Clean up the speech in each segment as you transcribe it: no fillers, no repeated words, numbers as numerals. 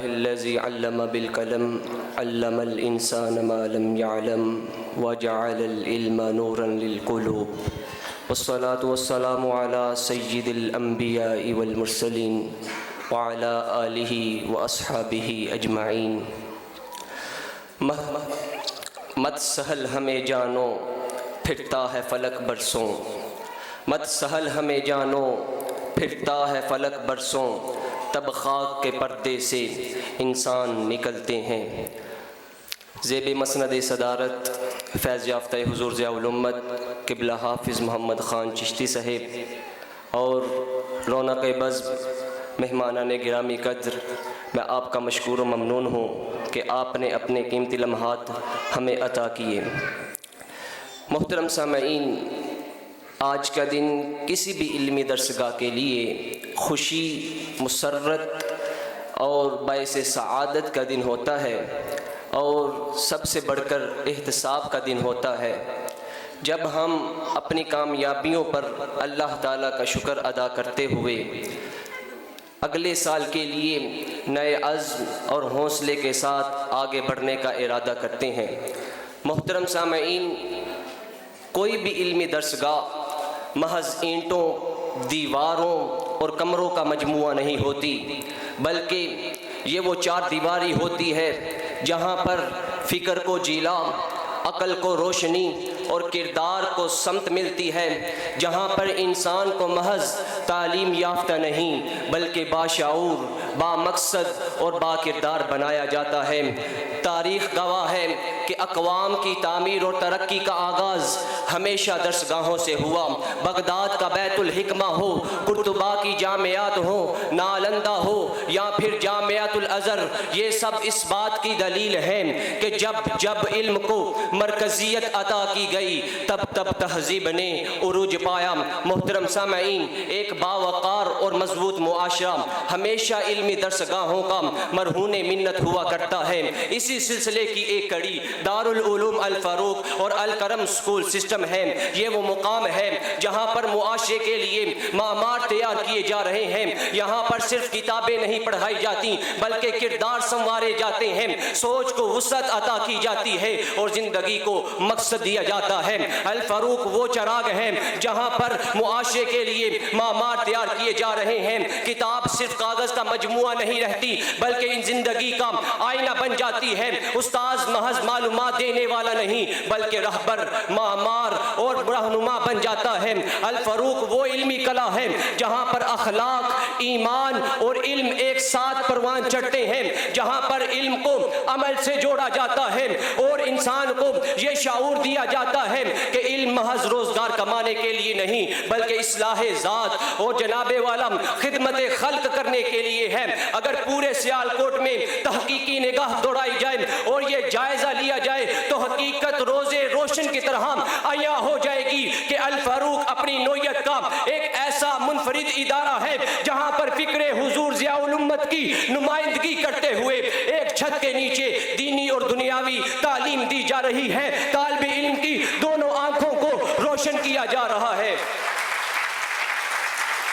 अल्लाहुल्लज़ी Allam bill कलम अल्लमल इंसान मा लम यअलम व जअलल इल्मा नूरन लिल क़ुलूब वस्सलातु वस्सलामु अला सय्यिदिल अंबिया वल मुरसलीन व अला आलिहि व अस्हाबिहि अजमाइन। मत सहल हमें जानो फिरता है फलक बरसों, मत सहल हमें जानो फिरता है फलक बरसों, तब खाक के पर्दे से इंसान निकलते हैं। ज़ेब मसनद सदारत फैज़ याफ्ता हुज़ूर ज़ियाउल उम्मत क़िबला हाफ़िज़ मोहम्मद ख़ान चिश्ती साहिब और रौनक बज़्म मेहमानान गिरामी कद्र, मैं आपका मशकूर व ममनून हूँ कि आपने अपने कीमती लम्हात हमें अता किए। मोहतरम सामईन, आज का दिन किसी भी इल्मी दरसगाह के लिए खुशी, मुसर्रत और बाइस सआदत का दिन होता है और सबसे बढ़कर एहतसाब का दिन होता है, जब हम अपनी कामयाबियों पर अल्लाह ताला का शुक्र अदा करते हुए अगले साल के लिए नए अज़्म और हौसले के साथ आगे बढ़ने का इरादा करते हैं। मोहतरम सामईन, कोई भी इल्मी दरसगाह महज ईंटों, दीवारों और कमरों का मजमुआ नहीं होती, बल्कि ये वो चार दीवारी होती है जहाँ पर फ़िक्र को जीला, अक़ल को रोशनी और किरदार को समत मिलती है, जहाँ पर इंसान को महज तालीम याफ्ता नहीं बल्कि बाशऊर, बामकसद और बाकिरदार बनाया जाता है। तारीख़ गवाह है कि अक़वाम की तामीर और तरक्की का आगाज़ हमेशा दरसगाहों से हुआ। बगदाद का बैतुल हिकमा हो, कुर्तुबा की जामियात हो, नालंदा हो या फिर जामियातुल अज़हर, ये सब इस बात की दलील है कि जब जब इल्म को मरकज़ियत अता की गई तब तब तहज़ीब ने उरूज पाया। मोहतरम सामईन, एक बावक़ार और मजबूत मुआशरा हमेशा इल्मी दरसगाहों का मरहून मिन्नत हुआ करता है। इसी सिलसिले की एक कड़ी दारुल उलूम अल फ़ारूक और अल करम स्कूल सिस्टम है। ये वो मुकाम है जहाँ पर मुआशरे के लिए मामार तैयार किए जा रहे हैं। यहाँ पर सिर्फ किताबें नहीं पढ़ाई जाती बल्कि किरदार संवारे जाते हैं, सोच को वुसअत अता की जाती है और ज़िंदगी को मकसद दिया जाता है। अल फ़ारूक वो चराग है जहाँ पर मुआशरे के लिए मामार तैयार किए जा रहे हैं। किताब सिर्फ कागज़ का मजमुआ नहीं रहती बल्कि इन ज़िंदगी का आईना बन जाती है। उस्ताद महज मालूमात देने वाला नहीं बल्कि रहबर, मामार और रहनुमा बन जाता है। अल फ़ारूक वो इल्मी कला है जहाँ पर अखलाक, ईमान और इल्म एक साथ परवान चढ़ते हैं, जहाँ पर इल्म को अमल से जोड़ा जाता है और इंसान को ये शाऊर दिया जाता है कि इल्म महज रोज़गार कमाने के लिए नहीं बल्कि इस्लाहे ज़ात और जनाबे वाला खिदमत खल्क करने के लिए है। अगर पूरे सियालकोट में तहकीकी निगाह दौड़ाई जाए और ये जायज़ा लिया जाए तो हकीकत रोज़े रोशन की तरह आया हो जाएगी कि अल फ़ारूक अपनी नौयत का एक ऐसा मुनफरिद इदारा है जहाँ पर फ़िक्रे हुज़ूर ज़ियाउल उम्मत की नुमाइंदगी करते हुए एक छत के नीचे दीनी और दुनियावी तालीम दी जा रही है। तालिबे इल्म की दोनों आंखों को रोशन किया जा रहा है।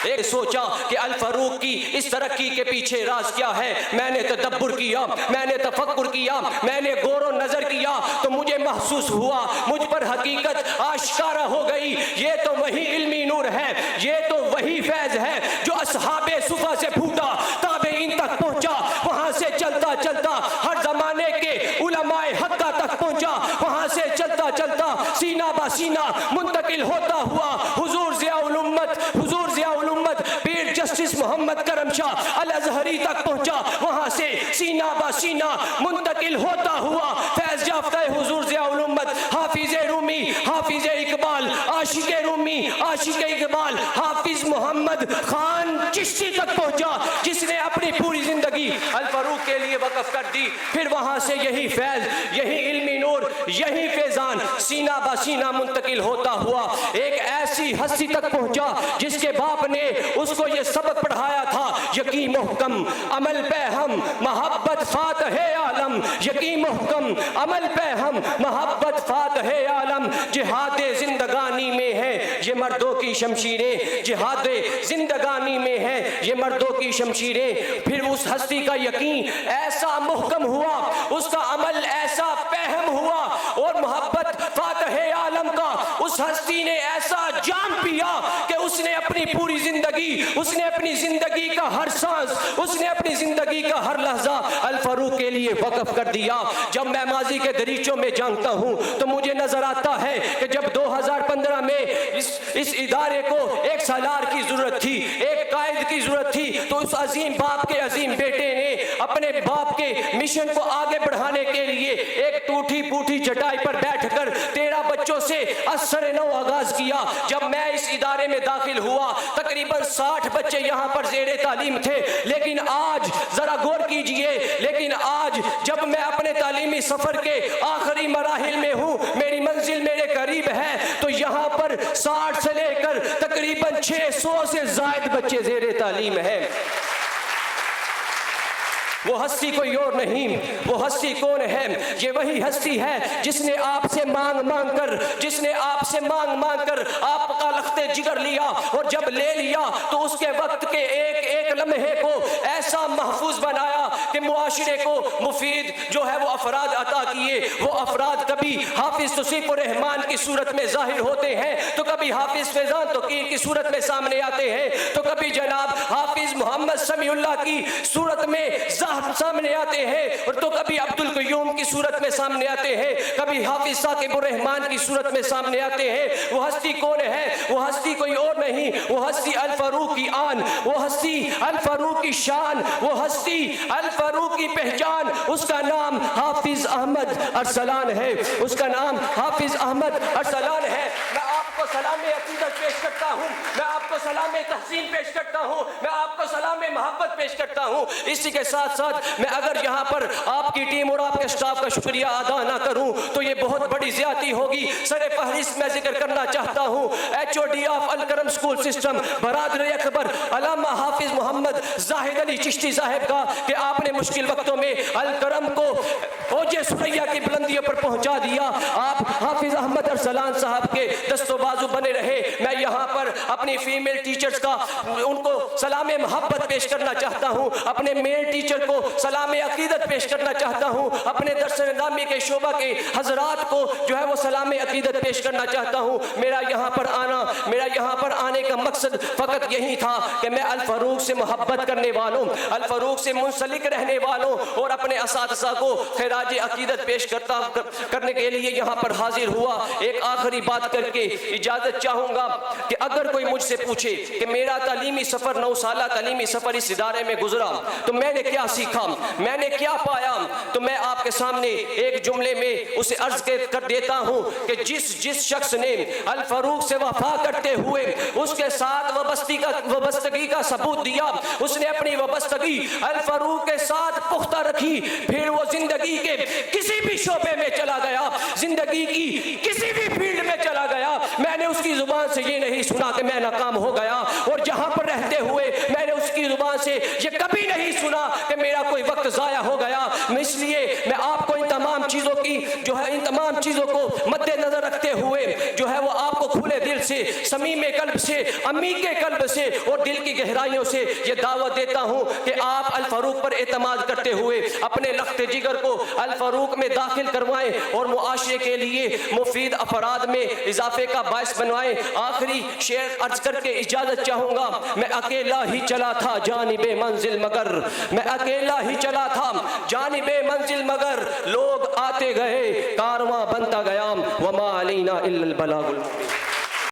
एक सोचा कि अल फ़ारूक की इस तरक्की के पीछे राज क्या है। मैंने तदब्बुर किया, मैंने तफक्कुर किया, मैंने गौर नज़र किया तो मुझे महसूस हुआ, मुझ पर हकीकत आश्कारा हो गई। ये तो वही इल्मी नूर है, ये तो वही फैज़ है जो असहाबे सुफ़ा से फूटा, ताबेईन तक पहुँचा, वहाँ से चलता चलता हर ज़माने के उलमाए हक्का तक पहुँचा, वहाँ से चलता चलता सीना बा सीना मुंतकिल होता हुआ हुज़ूर ज़ियाउल उम्मत, हुज़ूर ज़ियाउल उम्मत पीर जस्टिस मोहम्मद करम शाह अल अज़हरी तक पहुँचा, वहाँ से सीना बा सीना मुंतकिल होता हुआ फैज़ याफ्ता हुज़ूर ज़ियाउल उम्मत हाफिज़ रूमी, हाफिज़ इकबाल, आशिक़ रूमी, आशिक़ इकबाल, हाफिज़ मोहम्मद ख़ान चिश्ती तक पहुँचा, जिसने अपनी पूरी ज़िंदगी अल फ़ारूक के लिए वक़फ़ कर दी। फिर वहाँ से यही फैज़, यही इल्मी नूर, यही फैज़ान सीना बा सीना मुंतकिल होता हुआ एक ऐसी हस्ती तक पहुँचा जिसके बाप ने उसको ये सबक पढ़ाया था, यकीन मुहकम अमल पे हम मोहब्बत फातहे आलम, यकीन मुहकम अमल पे हम मोहब्बत फातहे आलम, जिहाद जिंदगानी में है ये ये मर्दों की शमशीरें जिहाद जिंदगानी में है, ये मर्दों की शमशीरें। फिर उस हस्ती का यकीन ऐसा मुहकम हुआ, उसका अमल ऐसा पहम हुआ, और मोहब्बत फातह आलम का उस हस्ती ने ऐसा जाम पिया कि उसने अपनी पूरी जिंदगी, उसने अपनी जिंदगी का हर सांस, उसने अपनी जिंदगी का हर लहजा अल फारूक के लिए वक्फ कर दिया। जब मैं माजी के दरीचों में जानता हूँ तो मुझे नजर आता है कि जब 2015 में इस इदारे को एक सालार की जरूरत थी, एक कायद की जरूरत थी, तो उस अजीम बाप के अजीम बेटे ने अपने बाप के मिशन को आगे बढ़ाने के लिए एक टूटी फूटी चटाई पर बैठकर 13 बच्चों से असर नौ आगाज किया। जब मैं इस इदारे में दाखिल हुआ तकरीबन 60 बच्चे यहाँ पर ज़ेरे तालीम थे, लेकिन आज जरा गौर कीजिए, लेकिन आज जब मैं अपने तालीमी सफर के आखिरी मराहिल में हूँ, मेरी मंजिल मेरे करीब है, तो यहाँ पर 60 से लेकर तकरीबन 600 से ज़ायद बच्चे ज़ेरे तालीम हैं। वो हस्ती कोई और नहीं, वो हस्ती कौन है? ये वही हस्ती है जिसने आपसे मांग मांग कर, जिसने आपसे मांग मांग कर आपका लख्ते जिगर लिया, और जब ले लिया तो उसके वक्त के एक एक लम्हे को ऐसा महफूज बनाया कि मुआशरे को मुफीद जो है वो अफराद अता किए। वो अफराद कभी हाफिज तौसीफ रहमान की सूरत में जाहिर होते हैं, तो कभी हाफिज फैजान तोकीर की सूरत में सामने आते हैं, तो कभी जनाब हाफिज मोहम्मद समीउल्लाह की सूरत में सामने आते हैं, और तो कभी अब्दुल कयूम की सूरत में सामने आते हैं, कभी हाफिज साकिबुर रहमान की सूरत में सामने आते हैं। वो हस्ती कौन है? वो हस्ती कोई और नहीं, वो हस्ती अल फारूक की आन, वो हस्ती अल फारूक की शान, वो हस्ती अल फारूक की पहचान। उसका नाम हाफिज अहमद अरसलान है, उसका नाम हाफिज अहमद अरसलान है। मैं आपको सलाम अकीदत पेश करता हूँ, मैं आपको सलाम तहसीन पेश करता हूँ, मैं आपको सलाम मोहब्बत पेश करता हूँ। इसी के साथ साथ मैं अगर यहाँ पर आपकी टीम और आपके स्टाफ का शुक्रिया अदा ना करूँ तो ये बहुत बड़ी ज्यादती होगी। सरे फहरिस्त मैं जिक्र करना चाहता हूँ HOD ऑफ अल करम स्कूल सिस्टम बरादर अकबर अल्लामा हाफिज मोहम्मद जाहिद अली चिश्ती साहब का, कि आपने मुश्किल वक्तों में अल करम को ओजे सुरैया की बुलंदियों पर पहुँचा दिया। आप हाफिज अहमद अरसलान साहब के दस्तो बाजू बने रहे। मैं यहाँ पर अपनी फीमेल टीचर्स का उनको सलाम मोहब्बत पेश करना चाहता हूँ, अपने मेल टीचर को सलाम अकीदत पेश करना चाहता हूँ, अपने दर्स निज़ामी के शोबा के हजरात को जो है वो सलाम अकीदत पेश करना चाहता हूँ। मेरा यहाँ पर आने का मकसद फ़कत यही था कि मैं अल फारूक से मोहब्बत करने वालों, अल फारूक से मुंसलिक रहने वालों और अपने असातिज़ा को खिराज अकीदत पेश करने के लिए यहाँ पर हाजिर हुआ। एक आखिरी बात करके इजाज़त चाहूँगा कि अगर कोई मुझसे पूछे कि मेरा तालीमी सफ़र 9 साला तालीमी सफ़र इस इदारे में गुजरा तो मैंने क्या सीखा, मैंने क्या पाया, तो मैं आपके सामने एक जुमले में उसे अर्ज कर देता हूँ कि जिस शख्स ने अल फारूक से वफा करते हुए उसके साथ वबस्तगी का सबूत दिया, उसने अपनी वबस्तगी अल फारूक के साथ पुख्ता रखी, फिर वो जिंदगी के किसी भी शोबे में चला गया, जिंदगी की किसी भी फील्ड में चला गया, मैंने उसकी जुबान से ये नहीं सुना कि मैं नाकाम हो गया, और जहाँ पर रहते हुए मैंने उसकी जुबान से ये कभी नहीं सुना कि मेरा कोई वक्त ज़ाया हो गया। इसलिए मैं आपको इन तमाम चीज़ों की जो है, इन तमाम चीज़ों को मद्देनजर रखते हुए जो है वो आपको खुले दिल से, समीमे कल्ब से, अमीके कल्ब से और दिल की गहराइयों से ये दावत देता हूँ कि आप अल फारूक पर एतमाद करते हुए अपने लख्ते जिगर को अल फारूक में दाखिल करवाएं और मुआशरे के लिए मुफीद अफराद में इजाफे का बायस बनवाएं। आखिरी शेर अर्ज करके इजाज़त चाहूँगा। मैं अकेला ही चला था जानिबे मंजिल मगर, मैं अकेला ही चला था जानिबे मंजिल मगर, लोग आते गए कारवां बनता गया, वमा अलैना इल्लल बलागुल।